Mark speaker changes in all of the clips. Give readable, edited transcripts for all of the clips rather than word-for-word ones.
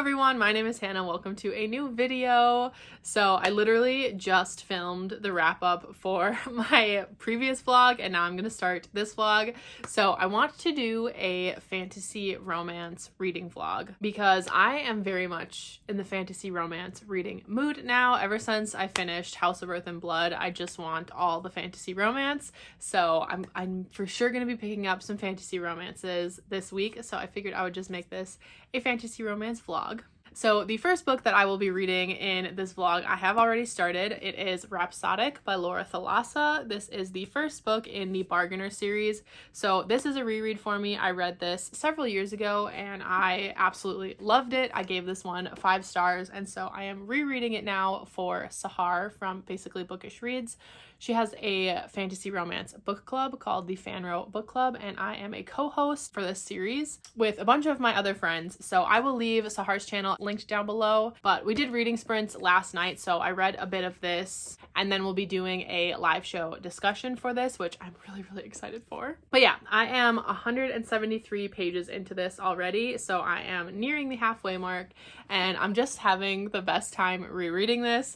Speaker 1: everyone, my name is Hannah. Welcome to a new video. So I literally just filmed the wrap up for my previous vlog and now I'm gonna start this vlog. So I want to do a fantasy romance reading vlog because I am very much in the fantasy romance reading mood now. Ever since I finished House of Earth and Blood, I just want all the fantasy romance. So I'm for sure gonna be picking up some fantasy romances this week. So I figured I would just make this a fantasy romance vlog. So the first book that I will be reading in this vlog, I have already started. It is Rhapsodic by Laura Thalassa. This is the first book in the Bargainer series. So this is a reread for me. I read this several years ago and I absolutely loved it. I gave this one 5 stars, and so I am rereading it now for Sahar from Basically Bookish Reads. She has a fantasy romance book club called the FanRo Book Club, and I am a co-host for this series with a bunch of my other friends. So I will leave Sahar's channel linked down below, but we did reading sprints last night, so I read a bit of this, and then we'll be doing a live show discussion for this, which I'm really excited for. But yeah, I am 173 pages into this already, so I am nearing the halfway mark, and I'm just having the best time rereading this.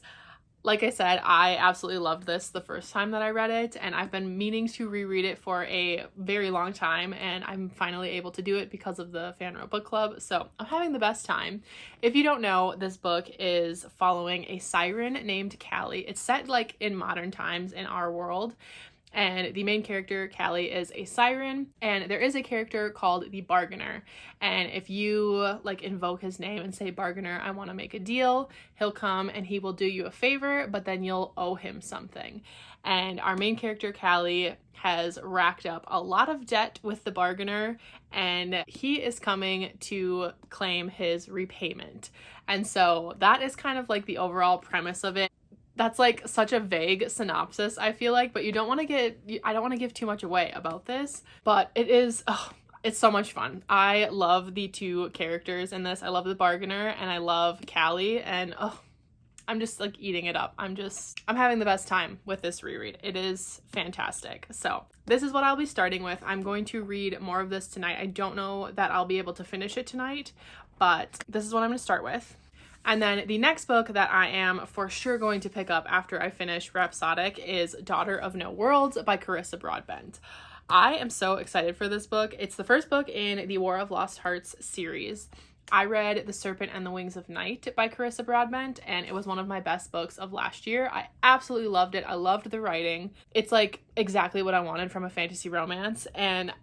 Speaker 1: Like I said, I absolutely loved this the first time that I read it, and I've been meaning to reread it for a very long time, and I'm finally able to do it because of the FanRo Book Club, so I'm having the best time. If you don't know, this book is following a siren named Callie. It's set like in modern times in our world, and the main character, Callie, is a siren, and there is a character called the Bargainer, and if you like invoke his name and say, "Bargainer, I want to make a deal," he'll come and he will do you a favor, but then you'll owe him something. And our main character, Callie, has racked up a lot of debt with the Bargainer, and he is coming to claim his repayment. And so that is kind of like the overall premise of it. That's like such a vague synopsis, I feel like, but I don't want to give too much away about this, but it is, it's so much fun. I love the 2 characters in this. I love the Bargainer and I love Callie, and I'm just like eating it up. I'm having the best time with this reread. It is fantastic. So this is what I'll be starting with. I'm going to read more of this tonight. I don't know that I'll be able to finish it tonight, but this is what I'm going to start with. And then the next book that I am for sure going to pick up after I finish Rhapsodic is Daughter of No Worlds by Carissa Broadbent. I am so excited for this book. It's the first book in the War of Lost Hearts series. I read The Serpent and the Wings of Night by Carissa Broadbent, and it was one of my best books of last year. I absolutely loved it. I loved the writing. It's like exactly what I wanted from a fantasy romance, and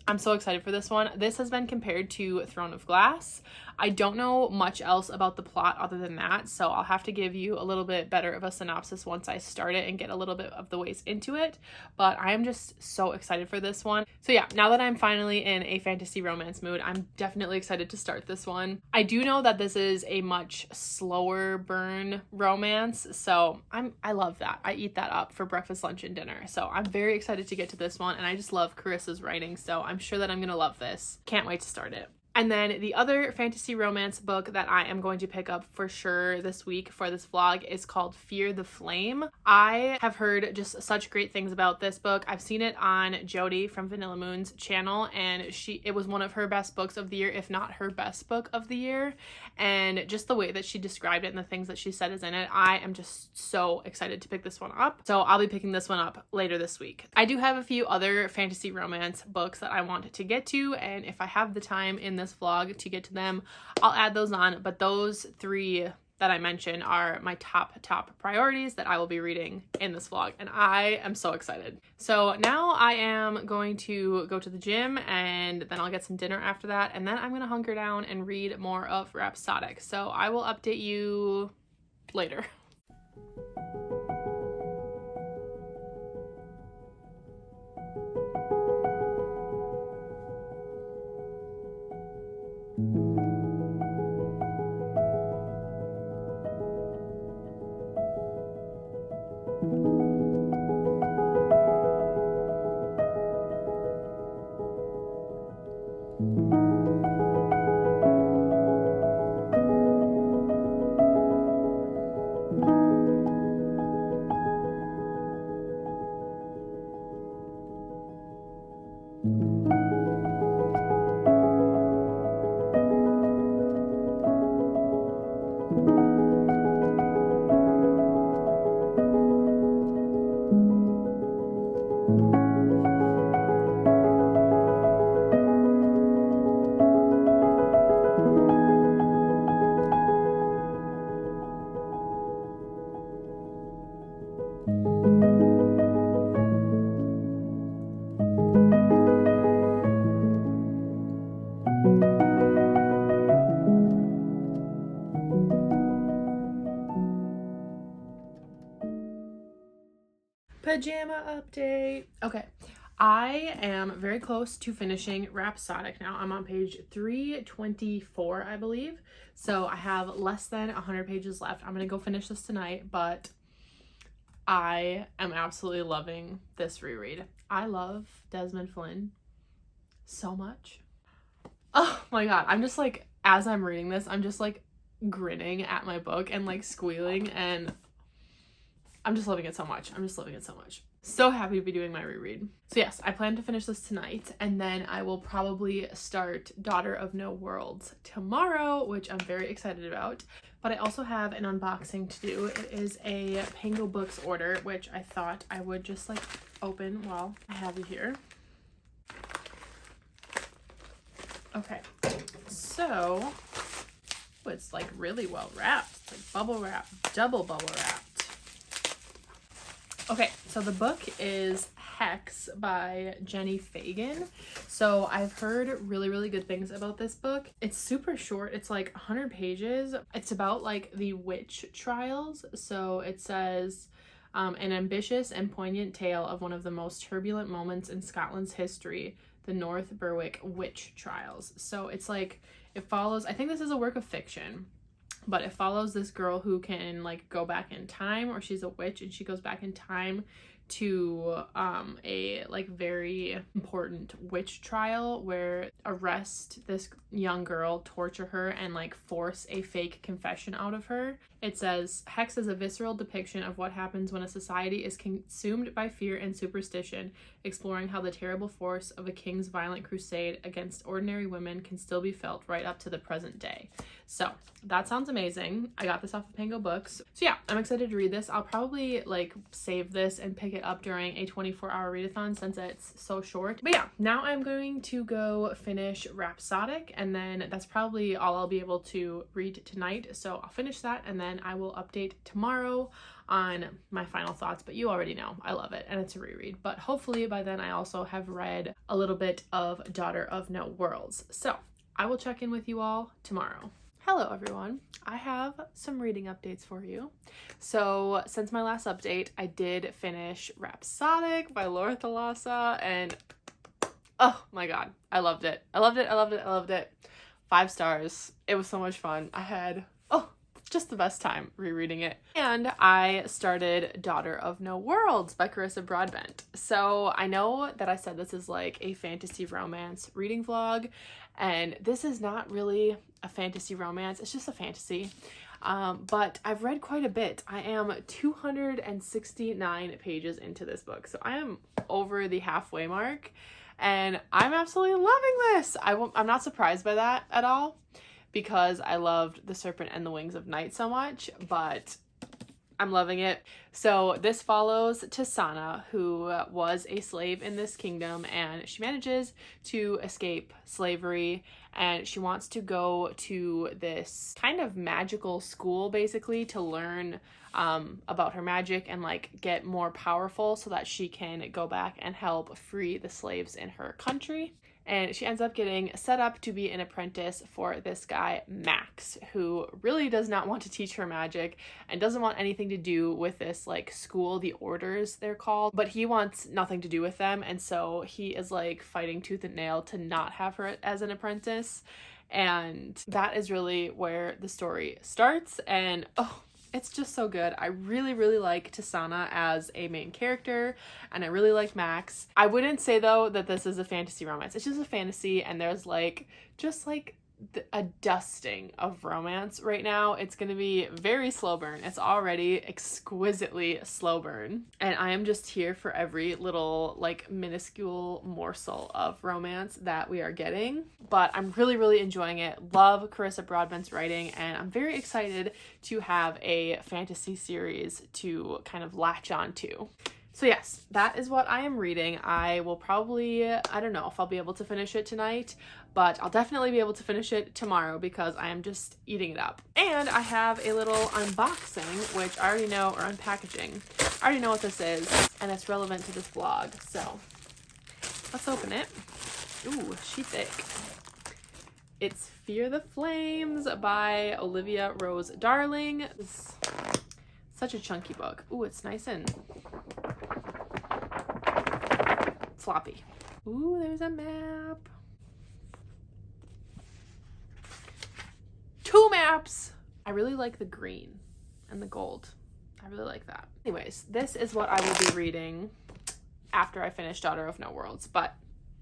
Speaker 1: I'm so excited for this one. This has been compared to Throne of Glass. I don't know much else about the plot other than that, so I'll have to give you a little bit better of a synopsis once I start it and get a little bit of the ways into it, but I am just so excited for this one. So yeah, now that I'm finally in a fantasy romance mood, I'm definitely excited to start this one. I do know that this is a much slower burn romance, so I love that. I eat that up for breakfast, lunch, and dinner, so I'm very excited to get to this one, and I just love Carissa's writing, so I'm sure that I'm gonna love this. Can't wait to start it. And then the other fantasy romance book that I am going to pick up for sure this week for this vlog is called Fear the Flame. I have heard just such great things about this book. I've seen it on Jody from Vanilla Moon's channel, and it was one of her best books of the year, if not her best book of the year. And just the way that she described it and the things that she said is in it, I am just so excited to pick this one up. So I'll be picking this one up later this week. I do have a few other fantasy romance books that I want to get to, and if I have the time in this vlog to get to them, I'll add those on, but those 3 that I mentioned are my top priorities that I will be reading in this vlog, and I am so excited. So now I am going to go to the gym, and then I'll get some dinner after that, and then I'm gonna hunker down and read more of Rhapsodic. So I will update you later. Pajama update. Okay, I am very close to finishing Rhapsodic now. I'm on page 324, I believe. So I have less than 100 pages left. I'm gonna go finish this tonight, but I am absolutely loving this reread. I love Desmond Flynn so much. Oh my god, I'm just like, as I'm reading this, I'm just like grinning at my book and like squealing, and I'm just loving it so much. I'm just loving it so much. So happy to be doing my reread. So yes, I plan to finish this tonight, and then I will probably start Daughter of No Worlds tomorrow, which I'm very excited about. But I also have an unboxing to do. It is a Pango Books order, which I thought I would just like open while I have you here. Okay, so it's like really well wrapped. It's like bubble wrap, double bubble wrapped. Okay, so the book is Hex by Jenny Fagan. So I've heard really, really good things about this book. It's super short. It's like 100 pages. It's about like the witch trials. So it says, an ambitious and poignant tale of one of the most turbulent moments in Scotland's history, the North Berwick witch trials. So it's like, it follows, I think this is a work of fiction, but it follows this girl who can like go back in time, or she's a witch and she goes back in time to a like very important witch trial where arrest this young girl, torture her, and like force a fake confession out of her. It says, Hex is a visceral depiction of what happens when a society is consumed by fear and superstition, exploring how the terrible force of a king's violent crusade against ordinary women can still be felt right up to the present day. So that sounds amazing. I got this off of Pango Books. So yeah, I'm excited to read this. I'll probably like save this and pick it up during a 24-hour readathon since it's so short. But yeah, now I'm going to go finish Rhapsodic, and then that's probably all I'll be able to read tonight. So I'll finish that, and then I will update tomorrow on my final thoughts. But you already know I love it, and it's a reread. But hopefully by then I also have read a little bit of Daughter of No Worlds. So I will check in with you all tomorrow. Hello everyone, I have some reading updates for you. So since my last update, I did finish Rhapsodic by Laura Thalassa, and oh my god, I loved it. I loved it, I loved it, I loved it. 5 stars. It was so much fun. I had, just the best time rereading it. And I started Daughter of No Worlds by Carissa Broadbent. So I know that I said this is like a fantasy romance reading vlog, and this is not really a fantasy romance. It's just a fantasy. But I've read quite a bit. I am 269 pages into this book. So I am over the halfway mark, and I'm absolutely loving this. I'm not surprised by that at all, because I loved The Serpent and the Wings of Night so much, but I'm loving it. So this follows Tisana, who was a slave in this kingdom, and she manages to escape slavery, and she wants to go to this kind of magical school basically to learn about her magic and like get more powerful so that she can go back and help free the slaves in her country. And she ends up getting set up to be an apprentice for this guy, Max, who really does not want to teach her magic and doesn't want anything to do with this like school, the orders they're called, but he wants nothing to do with them. And so he is like fighting tooth and nail to not have her as an apprentice. And that is really where the story starts. And it's just so good. I really, really like Tisana as a main character, and I really like Max. I wouldn't say though that this is a fantasy romance. It's just a fantasy, and there's like just like a dusting of romance right now. It's gonna be very slow burn. It's already exquisitely slow burn, and I am just here for every little like minuscule morsel of romance that we are getting. But I'm really, really enjoying it. Love Carissa Broadbent's writing, and I'm very excited to have a fantasy series to kind of latch on to. So yes, that is what I am reading. I will probably, I don't know if I'll be able to finish it tonight, but I'll definitely be able to finish it tomorrow because I am just eating it up. And I have a little unboxing, which I already know, or unpackaging. I already know what this is, and it's relevant to this vlog. So let's open it. Ooh, she's thick. It's Fear the Flames by Olivia Rose Darling. It's such a chunky book. Ooh, it's nice and floppy. Ooh, there's a map. 2 maps. I really like the green and the gold. I really like that. Anyways, this is what I will be reading after I finish Daughter of No Worlds. But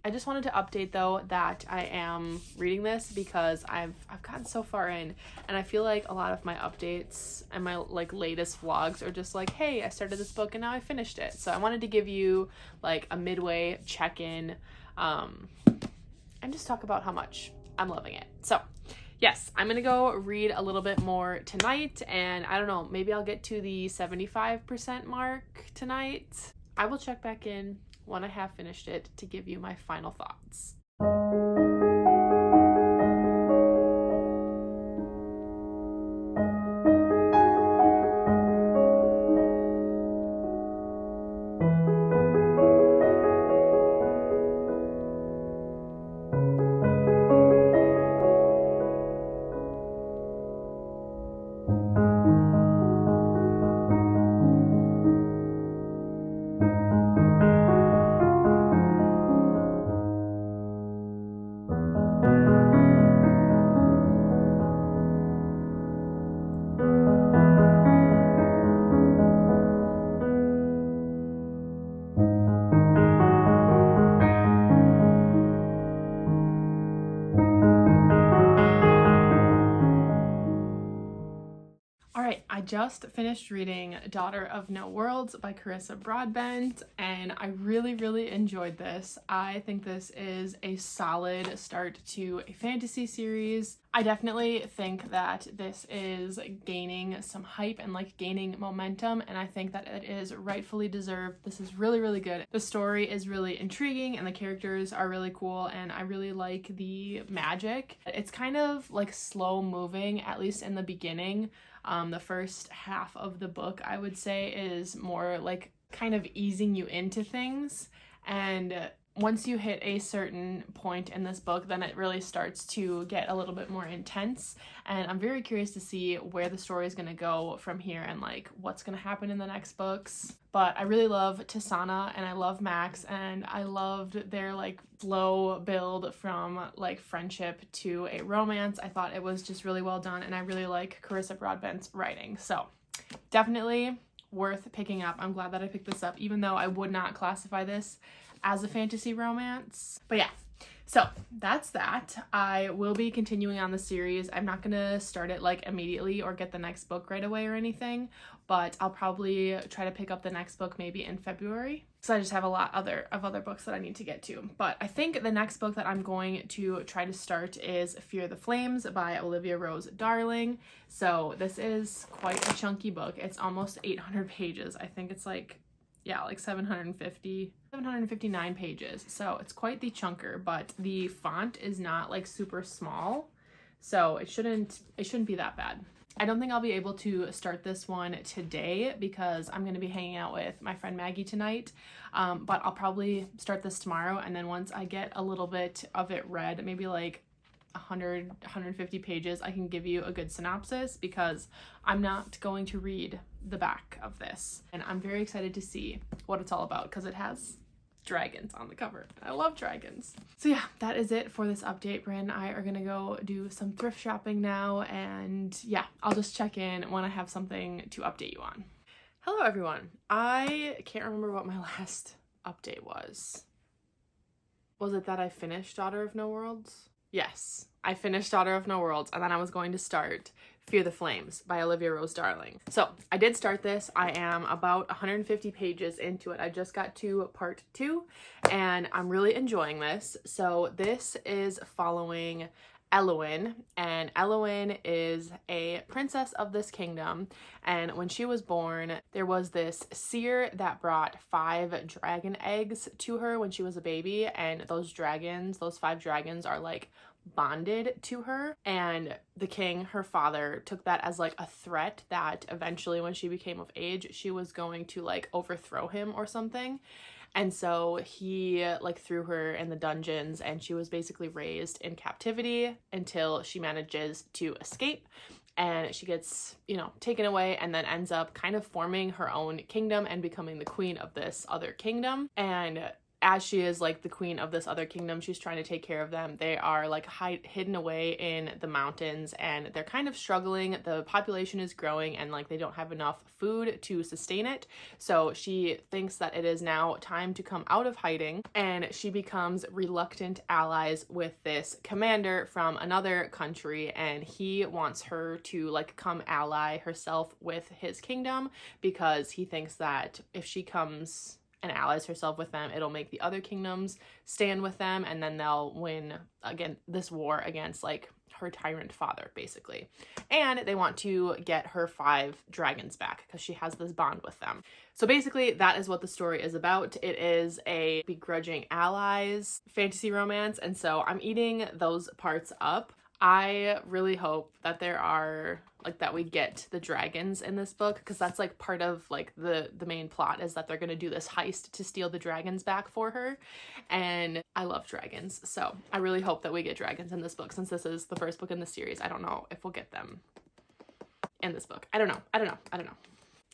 Speaker 1: I just wanted to update though that I am reading this because I've gotten so far in, and I feel like a lot of my updates and my like latest vlogs are just like, hey, I started this book and now I finished it. So I wanted to give you like a midway check-in and just talk about how much I'm loving it. So yes, I'm gonna go read a little bit more tonight, and I don't know, maybe I'll get to the 75% mark tonight. I will check back in when I have finished it to give you my final thoughts. I just finished reading Daughter of No Worlds by Carissa Broadbent, and I really enjoyed this. I think this is a solid start to a fantasy series. I definitely think that this is gaining some hype and like gaining momentum, and I think that it is rightfully deserved. This is really good. The story is really intriguing and the characters are really cool, and I really like the magic. It's kind of like slow moving, at least in the beginning. The first half of the book, I would say, is more like kind of easing you into things, and once you hit a certain point in this book, then it really starts to get a little bit more intense, and I'm very curious to see where the story is going to go from here and like what's going to happen in the next books. But I really love Tisana and I love Max, and I loved their like slow build from like friendship to a romance. I thought it was just really well done, and I really like Carissa Broadbent's writing, so definitely worth picking up. I'm glad that I picked this up, even though I would not classify this as a fantasy romance. But yeah, so that's that. I will be continuing on the series. I'm not gonna start it like immediately or get the next book right away or anything, but I'll probably try to pick up the next book maybe in February. So I just have a lot of other books that I need to get to. But I think the next book that I'm going to try to start is Fear the Flames by Olivia Rose Darling. So this is quite a chunky book. It's almost 800 pages. I think it's like, yeah, like 759 pages. So it's quite the chunker, but the font is not like super small, so it shouldn't be that bad. I don't think I'll be able to start this one today because I'm going to be hanging out with my friend Maggie tonight, but I'll probably start this tomorrow, and then once I get a little bit of it read, maybe like 150 pages, I can give you a good synopsis, because I'm not going to read the back of this, and I'm very excited to see what it's all about because it has dragons on the cover. I love dragons. So yeah, that is it for this update. Brandon and I are gonna go do some thrift shopping now, and yeah, I'll just check in when I have something to update you on. Hello everyone. I can't remember what my last update was. Was it that I finished Daughter of No Worlds? Yes, I finished Daughter of No Worlds, and then I was going to start Fear the Flames by Olivia Rose Darling. So I did start this. I am about 150 pages into it. I just got to part 2, and I'm really enjoying this. So this is following Elwyn, and Elwyn is a princess of this kingdom, and when she was born, there was this seer that brought 5 dragon eggs to her when she was a baby, and those 5 dragons are like bonded to her, and the king, her father, took that as like a threat that eventually when she became of age she was going to like overthrow him or something. And so he like threw her in the dungeons, and she was basically raised in captivity until she manages to escape, and she gets, you know, taken away, and then ends up kind of forming her own kingdom and becoming the queen of this other kingdom. And as she is like the queen of this other kingdom, she's trying to take care of them. They are like hidden away in the mountains, and they're kind of struggling. The population is growing, and like they don't have enough food to sustain it. So she thinks that it is now time to come out of hiding, and she becomes reluctant allies with this commander from another country, and he wants her to like come ally herself with his kingdom because he thinks that if she comes and allies herself with them, it'll make the other kingdoms stand with them, and then they'll win again this war against like her tyrant father, basically. And they want to get her 5 dragons back because she has this bond with them. So basically that is what the story is about. It is a begrudging allies fantasy romance, and so I'm eating those parts up. I really hope that there are like that we get the dragons in this book, because that's like part of like the main plot is that they're going to do this heist to steal the dragons back for her, and I love dragons, so I really hope that we get dragons in this book. Since this is the first book in the series, I don't know if we'll get them in this book. I don't know.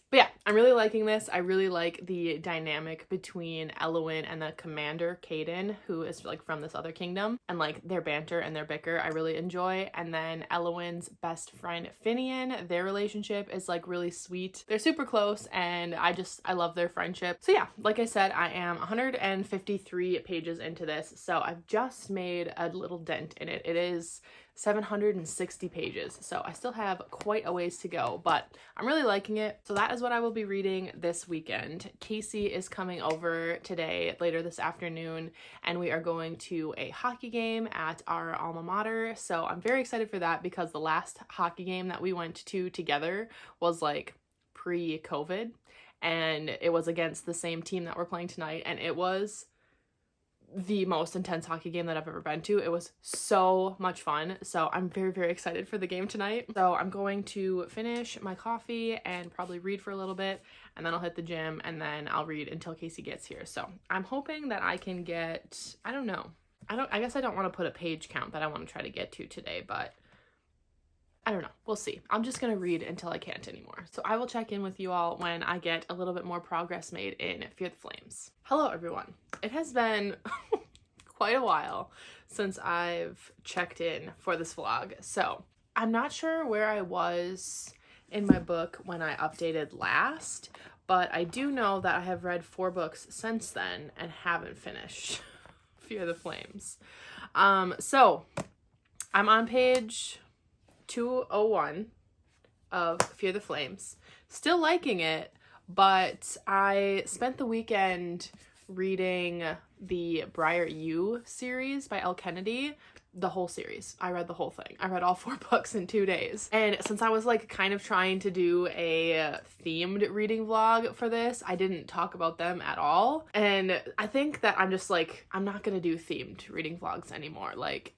Speaker 1: But yeah, I'm really liking this. I really like the dynamic between Elwyn and the commander, Caden, who is like from this other kingdom, and like their banter and their bicker I really enjoy. And then Elwyn's best friend, Finian, their relationship is like really sweet. They're super close, and I love their friendship. So yeah, like I said, I am 153 pages into this, so I've just made a little dent in it. It is 760 pages, so I still have quite a ways to go, but I'm really liking it. So that is what I will be reading this weekend. Casey is coming over today, later this afternoon, and we are going to a hockey game at our alma mater. So I'm very excited for that because the last hockey game that we went to together was like pre-COVID, and it was against the same team that we're playing tonight, and it was the most intense hockey game that I've ever been to. It was so much fun. So I'm very, very excited for the game tonight. So I'm going to finish my coffee and probably read for a little bit, and then I'll hit the gym, and then I'll read until Casey gets here. So I'm hoping that I can get, I don't know. I guess I don't want to put a page count that I want to try to get to today, but I don't know. We'll see. I'm just going to read until I can't anymore. So I will check in with you all when I get a little bit more progress made in Fear the Flames. Hello, everyone. It has been quite a while since I've checked in for this vlog. So I'm not sure where I was in my book when I updated last, but I do know that I have read 4 books since then and haven't finished Fear the Flames. So I'm on page 201 of Fear the Flames. Still liking it, but I spent the weekend reading the Briar U series by Elle Kennedy, the whole series. I read the whole thing. I read all 4 books in 2 days. And since I was like kind of trying to do a themed reading vlog for this, I didn't talk about them at all. And I think that I'm just like, I'm not gonna do themed reading vlogs anymore. Like,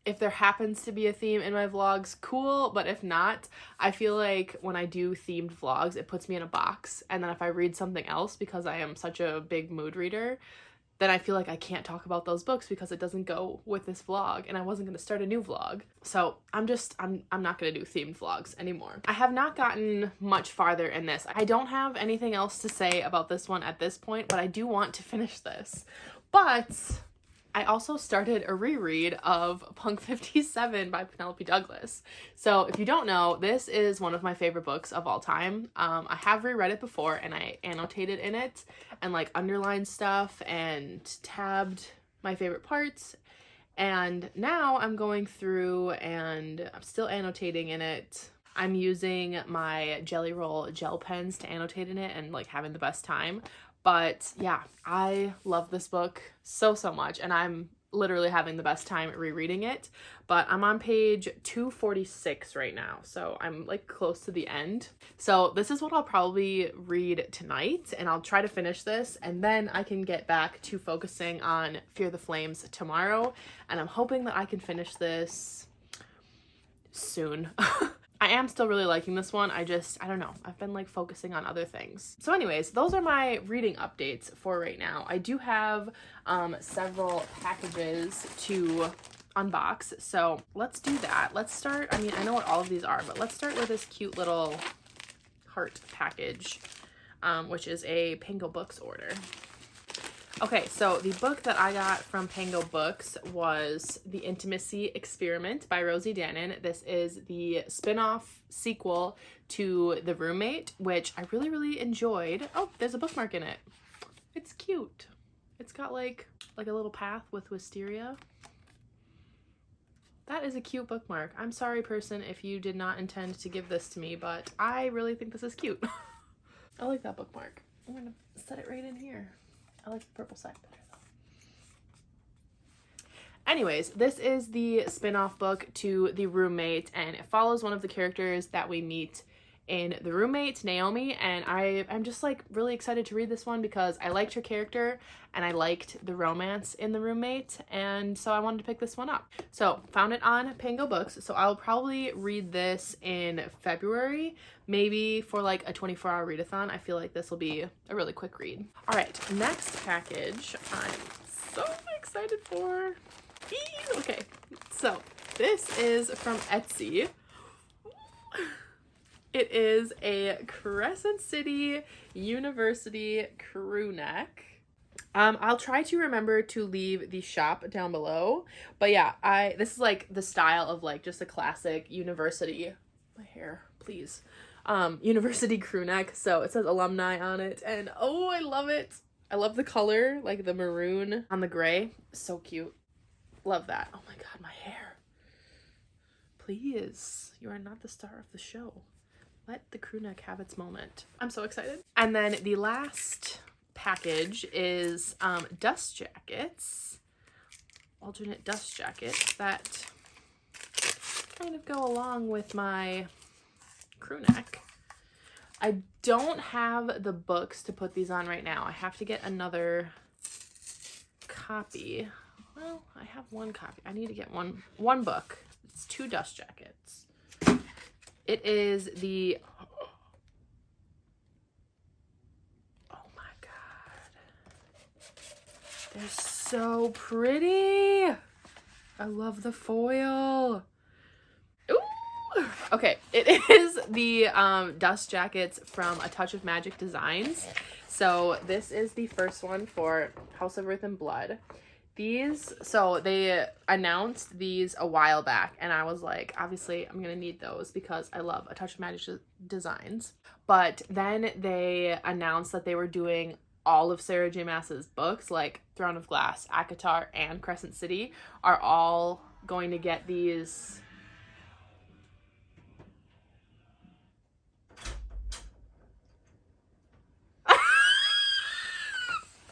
Speaker 1: if there happens to be a theme in my vlogs, cool, but if not, I feel like when I do themed vlogs, it puts me in a box, and then if I read something else, because I am such a big mood reader, then I feel like I can't talk about those books because it doesn't go with this vlog, and I wasn't going to start a new vlog. So I'm not going to do themed vlogs anymore. I have not gotten much farther in this. I don't have anything else to say about this one at this point, but I do want to finish this. But I also started a reread of Punk 57 by Penelope Douglas. So if you don't know, this is one of my favorite books of all time. I have reread it before, and I annotated in it and like underlined stuff and tabbed my favorite parts. And now I'm going through and I'm still annotating in it. I'm using my Jelly Roll gel pens to annotate in it and like having the best time. But yeah, I love this book so much, and I'm literally having the best time rereading it. But I'm on page 246 right now, so I'm like close to the end. So this is what I'll probably read tonight, and I'll try to finish this, and then I can get back to focusing on Fear the Flames tomorrow, and I'm hoping that I can finish this soon. I am still really liking this one. I don't know. I've been like focusing on other things. So anyways, those are my reading updates for right now. I do have several packages to unbox. So let's do that. Let's start. I mean, I know what all of these are, but let's start with this cute little heart package, which is a Pango Books order. Okay, so the book that I got from Pango Books was The Intimacy Experiment by Rosie Danan. This is the spin-off sequel to The Roommate, which I really, really enjoyed. Oh, there's a bookmark in it. It's cute. It's got like a little path with wisteria. That is a cute bookmark. I'm sorry, person, if you did not intend to give this to me, but I really think this is cute. I like that bookmark. I'm gonna set it right in here. I like the purple side better though. Anyways, this is the spin-off book to The Roommate, and it follows one of the characters that we meet in The Roommate, Naomi, and I'm just like really excited to read this one because I liked her character and I liked the romance in The Roommate, and so I wanted to pick this one up. So found it on Pango Books, so I'll probably read this in February, maybe for like a 24-hour readathon. I feel like this will be a really quick read. All right, next package I'm so excited for. Okay, so this is from Etsy. It is a Crescent City University crew neck. I'll try to remember to leave the shop down below, but yeah, this is like the style of like just a classic university, my hair, please, university crew neck. So it says alumni on it, and oh, I love it. I love the color, like the maroon on the gray. So cute. Love that. Oh my God, my hair. Please, you are not the star of the show. Let the crew neck have its moment. I'm so excited. And then the last package is dust jackets, alternate dust jackets that kind of go along with my crew neck. I don't have the books to put these on right now. I have to get another copy. Well, I have one copy. I need to get one book. It's 2 dust jackets. It is the, oh my God, they're so pretty. I love the foil. Ooh. Okay, it is the dust jackets from A Touch of Magic Designs. So this is the first one for House of Earth and Blood. So they announced these a while back, and I was like, obviously I'm gonna need those because I love A Touch of Magic Designs. But then they announced that they were doing all of Sarah J. Maas's books, like Throne of Glass, ACOTAR, and Crescent City, are all going to get these.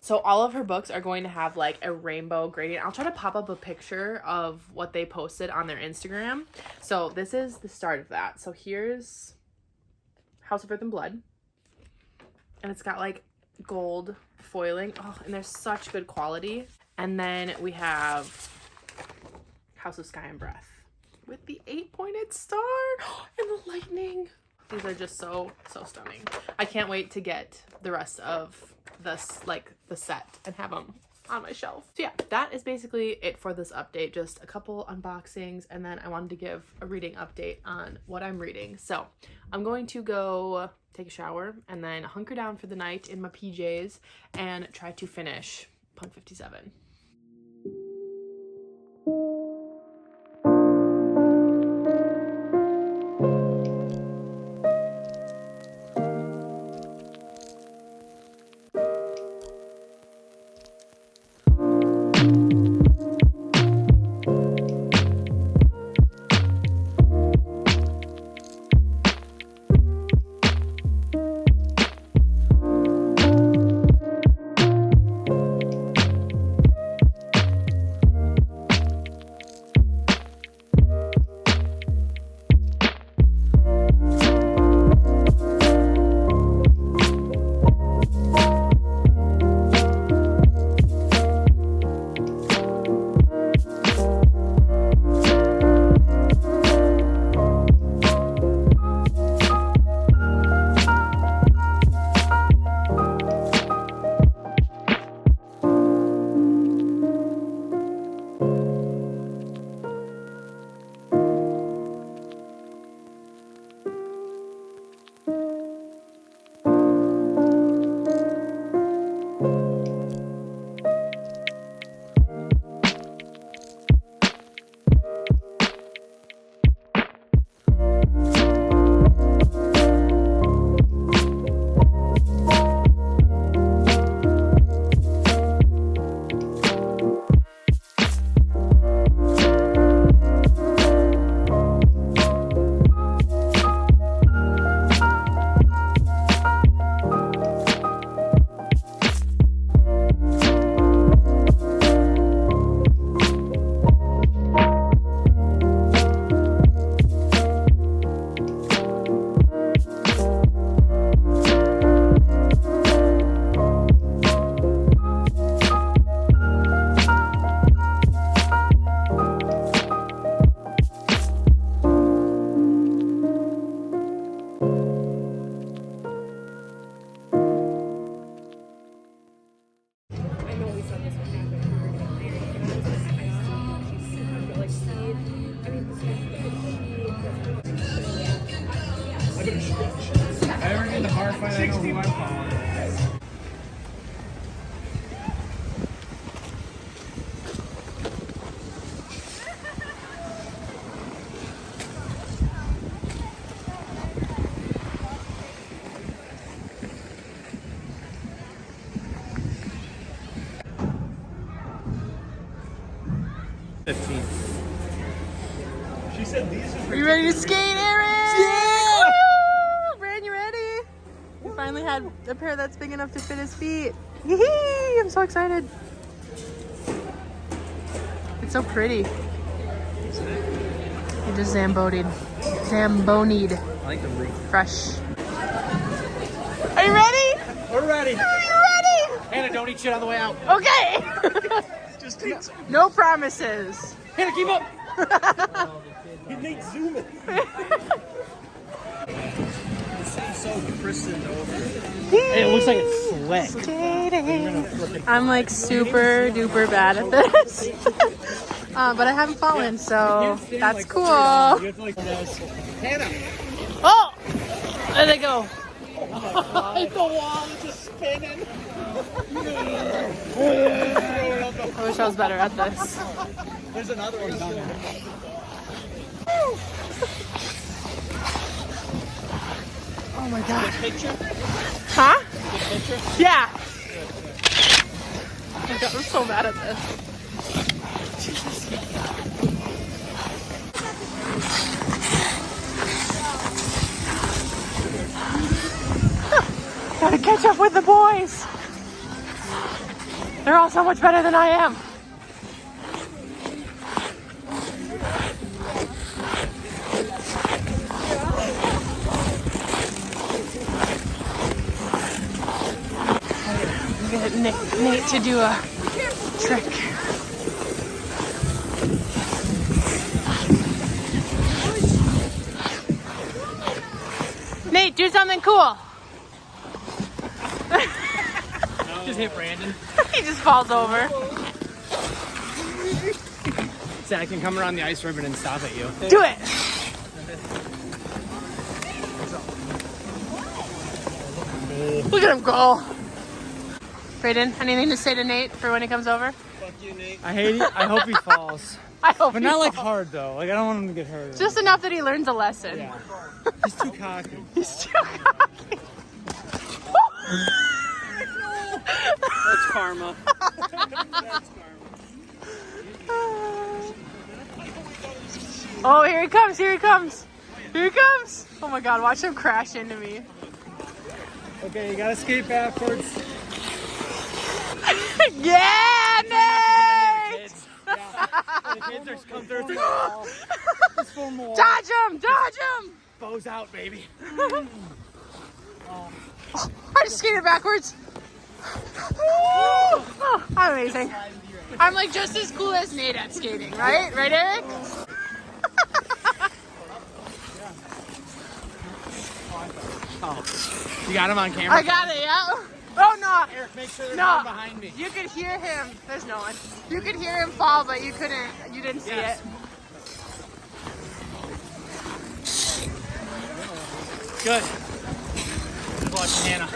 Speaker 1: So all of her books are going to have like a rainbow gradient. I'll try to pop up a picture of what they posted on their Instagram. So this is the start of that. So here's House of Earth and Blood. And it's got like gold foiling. Oh, and they're such good quality. And then we have House of Sky and Breath with the 8-pointed star and the lightning. These are just so stunning. I can't wait to get the rest of this, like the set, and have them on my shelf. So yeah, that is basically it for this update. Just a couple unboxings, and then I wanted to give a reading update on what I'm reading. So I'm going to go take a shower and then hunker down for the night in my PJs and try to finish Punk 57.
Speaker 2: bar fight, I know who I'm calling. She said these are.
Speaker 1: Are you ready to skate, Aaron?
Speaker 2: Yeah!
Speaker 1: Woo! Brand, you ready? We finally had a pair that's big enough to fit his feet. Yee! I'm so excited. It's so pretty. He just zambonied. Zambonied.
Speaker 2: I like the roof.
Speaker 1: Fresh. Are you ready?
Speaker 2: We're ready.
Speaker 1: Are you ready?
Speaker 2: Hannah, don't eat shit on the way out.
Speaker 1: Okay.
Speaker 2: Just keep.
Speaker 1: No promises.
Speaker 2: Hannah, keep up. Nate, zoom it. This thing's so pristine over. Hey, it looks like it's slick.
Speaker 1: Skating. I'm like super duper bad at this. But I haven't fallen, so that's cool.
Speaker 2: Hannah.
Speaker 1: Oh! There they go.
Speaker 2: The wall is just spinning.
Speaker 1: I wish I was better at this.
Speaker 2: There's another one down there.
Speaker 1: Oh my god.
Speaker 2: Picture?
Speaker 1: Huh?
Speaker 2: Good picture?
Speaker 1: Yeah. Oh my god, I'm so bad at this. Jesus. Gotta catch up with the boys. They're all so much better than I am. Get Nate to do a trick. Nate, do something cool.
Speaker 2: Just hit Brandon.
Speaker 1: He just falls over.
Speaker 2: Zach can come around the ice ribbon and stop at you.
Speaker 1: Do it. Look at him go. Brayden, anything to say to Nate for when he comes over?
Speaker 2: Fuck you, Nate. I hate it. I hope he falls.
Speaker 1: I hope
Speaker 2: But
Speaker 1: he
Speaker 2: not like
Speaker 1: falls.
Speaker 2: hard though. Like I don't want him to get hurt.
Speaker 1: Just enough that he learns a lesson.
Speaker 2: Yeah. He's too cocky.
Speaker 1: He's too cocky.
Speaker 2: That's karma. That's karma.
Speaker 1: Oh, here he comes, here he comes. Here he comes. Oh my god, watch him crash into me.
Speaker 2: Okay, you gotta skate backwards.
Speaker 1: Yeah, Nate!
Speaker 2: The kids are come through. Just one more.
Speaker 1: Dodge him, dodge him!
Speaker 2: Bows out, baby.
Speaker 1: I just skated backwards. Oh, I'm amazing. I'm like just as cool as Nate at skating, right? Right, Eric?
Speaker 2: Oh, you got him on camera?
Speaker 1: I got it, yeah. Oh no!
Speaker 2: Eric, make sure there's
Speaker 1: No,
Speaker 2: no one behind me.
Speaker 1: you could hear him. There's no one. You could hear him fall, but you couldn't. You didn't see
Speaker 2: Yes.
Speaker 1: it.
Speaker 2: Good. Watch Hannah.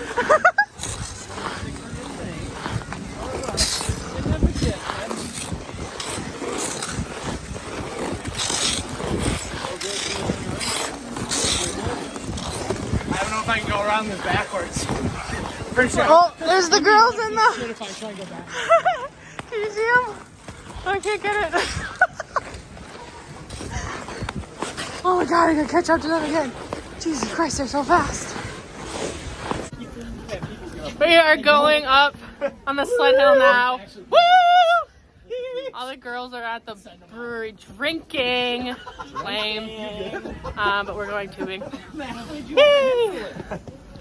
Speaker 2: I don't know if I can go around this backwards. Pretty sure.
Speaker 1: Oh, there's the girls in the.
Speaker 2: Shit if I try and go back.
Speaker 1: Can you see him? I can't get it. Oh my god, I gotta catch up to them again. Jesus Christ, they're so fast. We are going up on the sled hill now. Woo! All the girls are at the brewery drinking. Lame. But we're going tubing.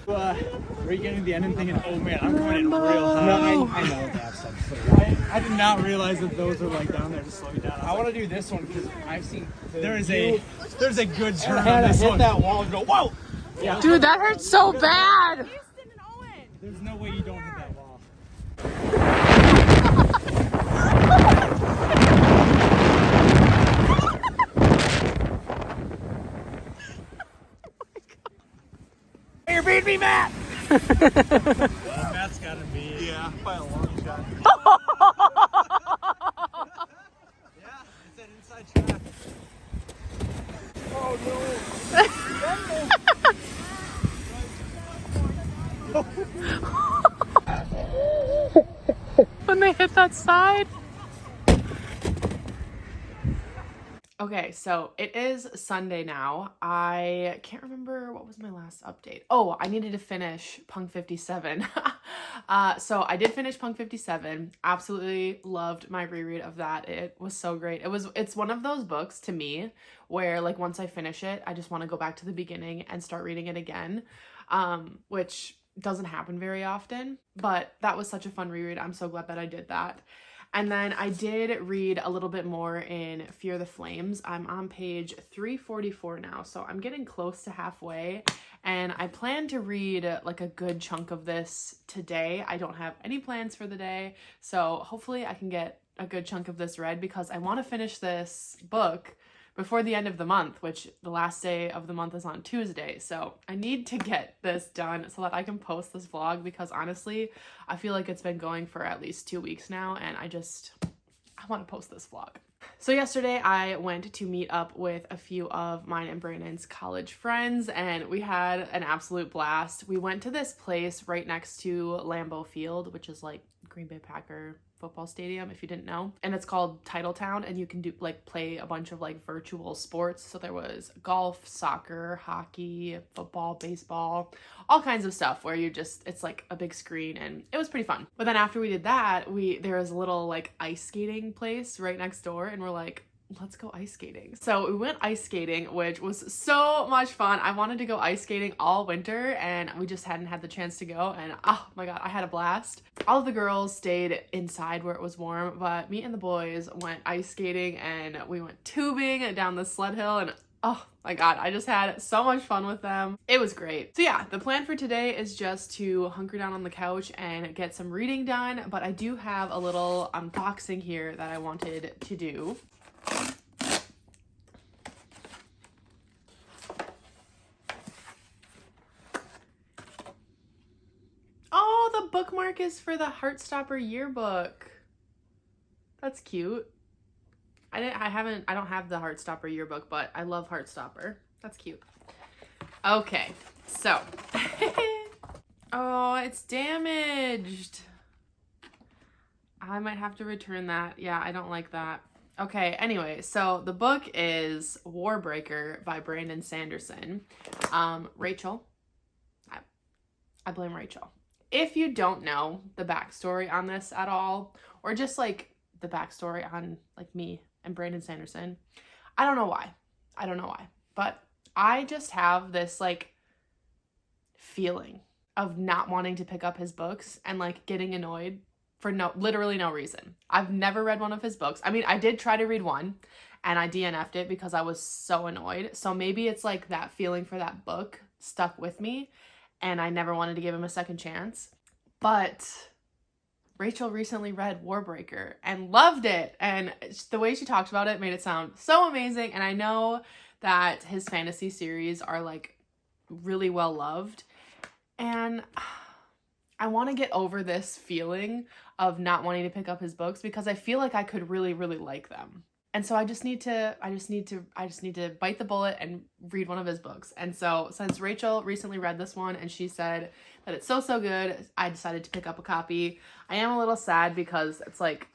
Speaker 2: Were you getting to the end and thinking, oh man, I'm coming in real high?
Speaker 3: No, I know that stuff.
Speaker 2: I did not realize that those are like down there to slow you down.
Speaker 3: I want to do this one because I've seen.
Speaker 2: There's a good turn on
Speaker 3: Hannah
Speaker 2: this
Speaker 3: hit
Speaker 2: one.
Speaker 3: that wall and go, whoa!
Speaker 2: Yeah.
Speaker 1: Dude, that hurts so bad.
Speaker 2: There's no way you don't hit that wall.
Speaker 3: You're beating me, Matt!
Speaker 2: Well, Matt's gotta be.
Speaker 3: Yeah, by a long shot.
Speaker 2: Yeah, it's an inside track.
Speaker 3: Oh
Speaker 1: When they hit that side. Okay, so it is Sunday now. I can't remember what was my last update. Oh, I needed to finish Punk 57. So I did finish Punk 57. Absolutely loved my reread of that. It was so great. It's one of those books to me where like once I finish it, I just want to go back to the beginning and start reading it again, which doesn't happen very often, but that was such a fun reread. I'm so glad that I did that. And then I did read a little bit more in Fear the Flames. I'm on page 344 now, so I'm getting close to halfway. And I plan to read like a good chunk of this today. I don't have any plans for the day, so hopefully I can get a good chunk of this read because I want to finish this book before the end of the month, which the last day of the month is on Tuesday. So I need to get this done so that I can post this vlog because honestly, I feel like it's been going for at least 2 weeks now and I want to post this vlog. So yesterday I went to meet up with a few of mine and Brandon's college friends and we had an absolute blast. We went to this place right next to Lambeau Field, which is like Green Bay Packer football stadium if you didn't know, and it's called Titletown, and you can do like play a bunch of like virtual sports. So there was golf, soccer, hockey, football, baseball, all kinds of stuff where it's like a big screen, and it was pretty fun. But then after we did that, there was a little like ice skating place right next door, and we're like, let's go ice skating. So we went ice skating, which was so much fun. I wanted to go ice skating all winter and we just hadn't had the chance to go, and oh my god, I had a blast. All of the girls stayed inside where it was warm, but me and the boys went ice skating and we went tubing down the sled hill, and oh my god, I just had so much fun with them. It was great. So yeah, the plan for today is just to hunker down on the couch and get some reading done, but I do have a little unboxing here that I wanted to do. Oh, the bookmark is for the Heartstopper yearbook. That's cute. I don't have the Heartstopper yearbook, but I love Heartstopper. That's cute. Okay, so. Oh, it's damaged. I might have to return that. Yeah, I don't like that. Okay, anyway, so the book is Warbreaker by Brandon Sanderson. Rachel. I blame Rachel. If you don't know the backstory on this at all, or just like the backstory on like me and Brandon Sanderson, I don't know why. But I just have this like feeling of not wanting to pick up his books and like getting annoyed for literally no reason. I've never read one of his books. I mean, I did try to read one and I DNF'd it because I was so annoyed. So maybe it's like that feeling for that book stuck with me and I never wanted to give him a second chance. But Rachel recently read Warbreaker and loved it. And the way she talked about it made it sound so amazing. And I know that his fantasy series are like really well loved. And I want to get over this feeling of not wanting to pick up his books because I feel like I could really, really like them. And so I just need to bite the bullet and read one of his books. And so since Rachel recently read this one and she said that it's so good, I decided to pick up a copy. I am a little sad because it's like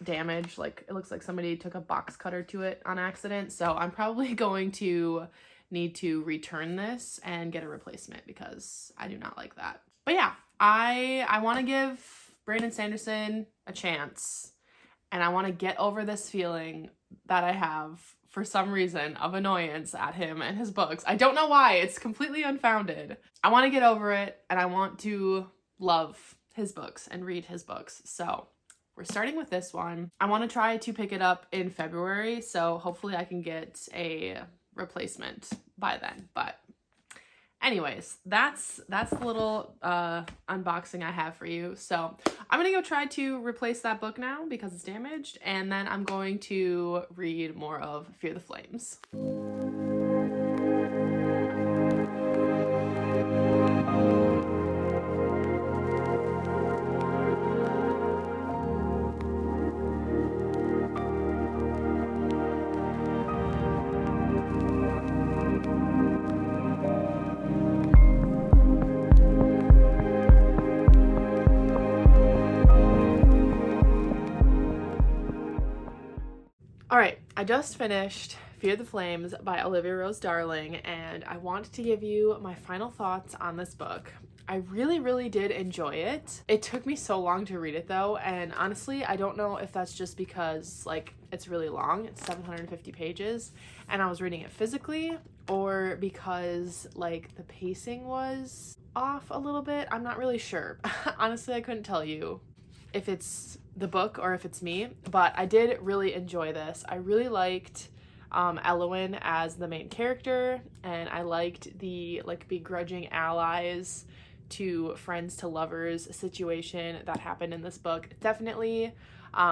Speaker 1: damaged. Like it looks like somebody took a box cutter to it on accident. So I'm probably going to need to return this and get a replacement because I do not like that. But yeah, I want to give Brandon Sanderson a chance. And I want to get over this feeling that I have, for some reason, of annoyance at him and his books. I don't know why. It's completely unfounded. I want to get over it, and I want to love his books and read his books. So we're starting with this one. I want to try to pick it up in February, so hopefully I can get a replacement by then. But anyways, that's the little unboxing I have for you. So I'm gonna go try to replace that book now because it's damaged, and then I'm going to read more of Fear the Flames. All right, I just finished Fear the Flames by Olivia Rose Darling, and I want to give you my final thoughts on this book. I really did enjoy it. It took me so long to read it though, and honestly, I don't know if that's just because like it's really long, it's 750 pages, and I was reading it physically, or because like the pacing was off a little bit. I'm not really sure. Honestly, I couldn't tell you if it's the book or if it's me, but I did really enjoy this. I really liked Elwyn as the main character, and I liked the like begrudging allies to friends to lovers situation that happened in this book. Definitely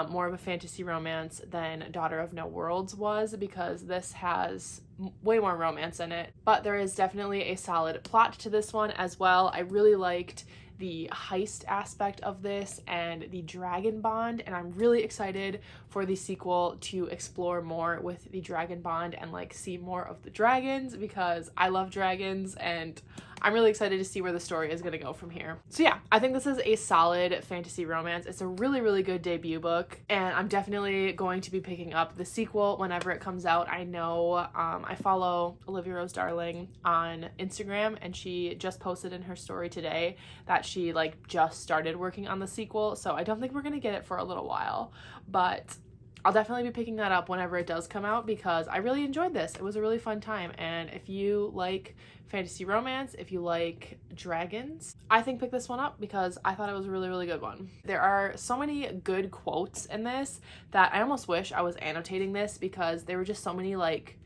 Speaker 1: more of a fantasy romance than Daughter of No Worlds was, because this has way more romance in it, but there is definitely a solid plot to this one as well. I really liked the heist aspect of this and the dragon bond, and I'm really excited for the sequel to explore more with the dragon bond and like see more of the dragons, because I love dragons and I'm really excited to see where the story is going to go from here. So yeah, I think this is a solid fantasy romance. It's a really good debut book, and I'm definitely going to be picking up the sequel whenever it comes out. I know I follow Olivia Rose Darling on Instagram, and she just posted in her story today that she like just started working on the sequel, so I don't think we're going to get it for a little while, but I'll definitely be picking that up whenever it does come out, because I really enjoyed this. It was a really fun time, and if you like fantasy romance, if you like dragons, I think pick this one up, because I thought it was a really good one. There are so many good quotes in this that I almost wish I was annotating this, because there were just so many like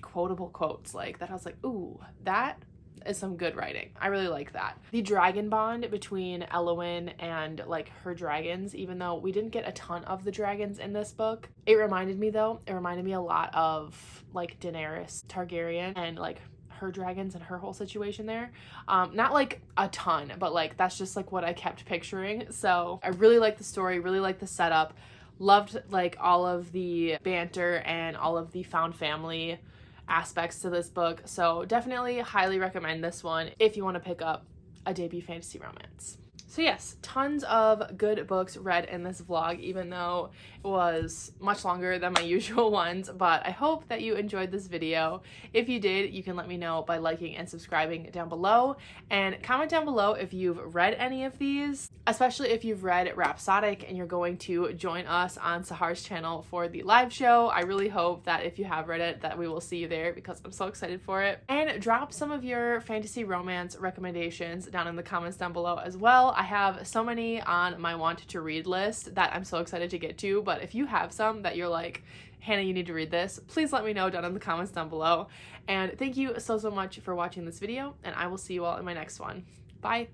Speaker 1: quotable quotes like that. I was like, ooh, that is some good writing. I really like that. The dragon bond between Elwyn and like her dragons, even though we didn't get a ton of the dragons in this book, it reminded me a lot of like Daenerys Targaryen and like her dragons and her whole situation there. Not like a ton, but like that's just like what I kept picturing. So I really like the story, really like the setup, loved like all of the banter and all of the found family aspects to this book. So definitely highly recommend this one if you want to pick up a debut fantasy romance. So yes, tons of good books read in this vlog, even though it was much longer than my usual ones, but I hope that you enjoyed this video. If you did, you can let me know by liking and subscribing down below, and comment down below if you've read any of these, especially if you've read Rhapsodic and you're going to join us on Sahar's channel for the live show. I really hope that if you have read it, that we will see you there, because I'm so excited for it. And drop some of your fantasy romance recommendations down in the comments down below as well. I have so many on my want to read list that I'm so excited to get to, but if you have some that you're like, Hannah, you need to read this, please let me know down in the comments down below. And thank you so much for watching this video, and I will see you all in my next one. Bye!